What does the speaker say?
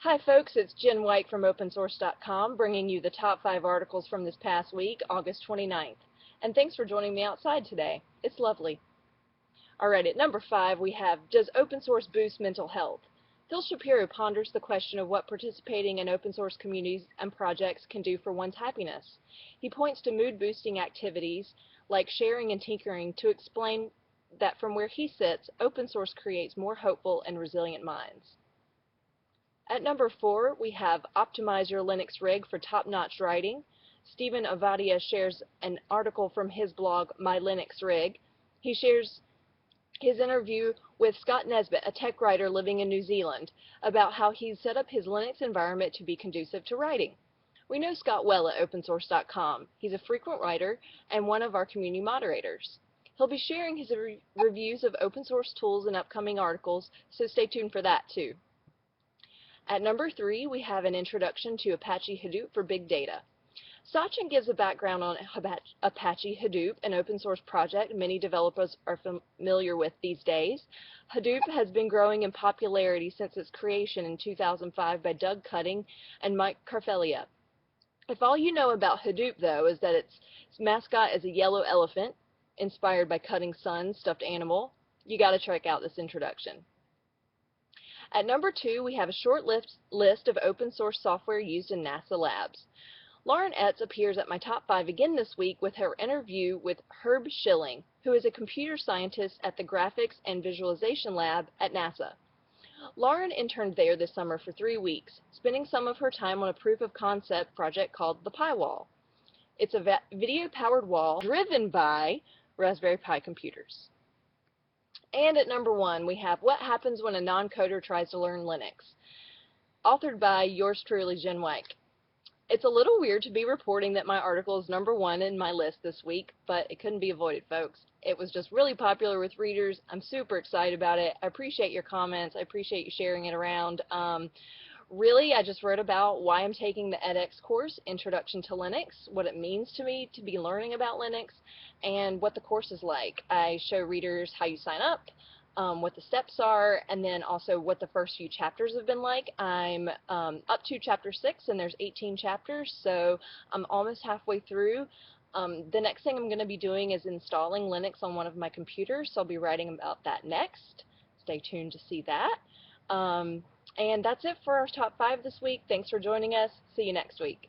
Hi folks, it's Jen White from OpenSource.com bringing you the top 5 articles from this past week, August 29th. And thanks for joining me outside today. It's lovely. Alright, at number 5 we have, Does Open Source Boost Mental Health? Phil Shapiro ponders the question of what participating in open source communities and projects can do for one's happiness. He points to mood-boosting activities like sharing and tinkering to explain that from where he sits, open source creates more hopeful and resilient minds. At number 4, we have Optimize Your Linux Rig for Top-Notch Writing. Stephen Avadia shares an article from his blog, My Linux Rig. He shares his interview with Scott Nesbitt, a tech writer living in New Zealand, about how he's set up his Linux environment to be conducive to writing. We know Scott well at OpenSource.com. He's a frequent writer and one of our community moderators. He'll be sharing his reviews of open source tools in upcoming articles, so stay tuned for that too. At number 3, we have an introduction to Apache Hadoop for big data. Sachin gives a background on Apache Hadoop, an open source project many developers are familiar with these days. Hadoop has been growing in popularity since its creation in 2005 by Doug Cutting and Mike Carfelia. If all you know about Hadoop, though, is that its mascot is a yellow elephant, inspired by Cutting's son's stuffed animal, you gotta check out this introduction. At number 2, we have a short list of open source software used in NASA labs. Lauren Etz appears at my top 5 again this week with her interview with Herb Schilling, who is a computer scientist at the Graphics and Visualization Lab at NASA. Lauren interned there this summer for 3 weeks, spending some of her time on a proof of concept project called the Pi Wall. It's a video-powered wall driven by Raspberry Pi computers. And at number 1, we have What Happens When a Non-Coder Tries to Learn Linux, authored by yours truly, Jen White. It's a little weird to be reporting that my article is number 1 in my list this week, but it couldn't be avoided, folks. It was just really popular with readers. I'm super excited about it. I appreciate your comments. I appreciate you sharing it around. Really, I just wrote about why I'm taking the edX course, Introduction to Linux, what it means to me to be learning about Linux, and what the course is like. I show readers how you sign up, what the steps are, and then also what the first few chapters have been like. I'm up to chapter 6, and there's 18 chapters, so I'm almost halfway through. The next thing I'm going to be doing is installing Linux on one of my computers, so I'll be writing about that next. Stay tuned to see that. And that's it for our top 5 this week. Thanks for joining us. See you next week.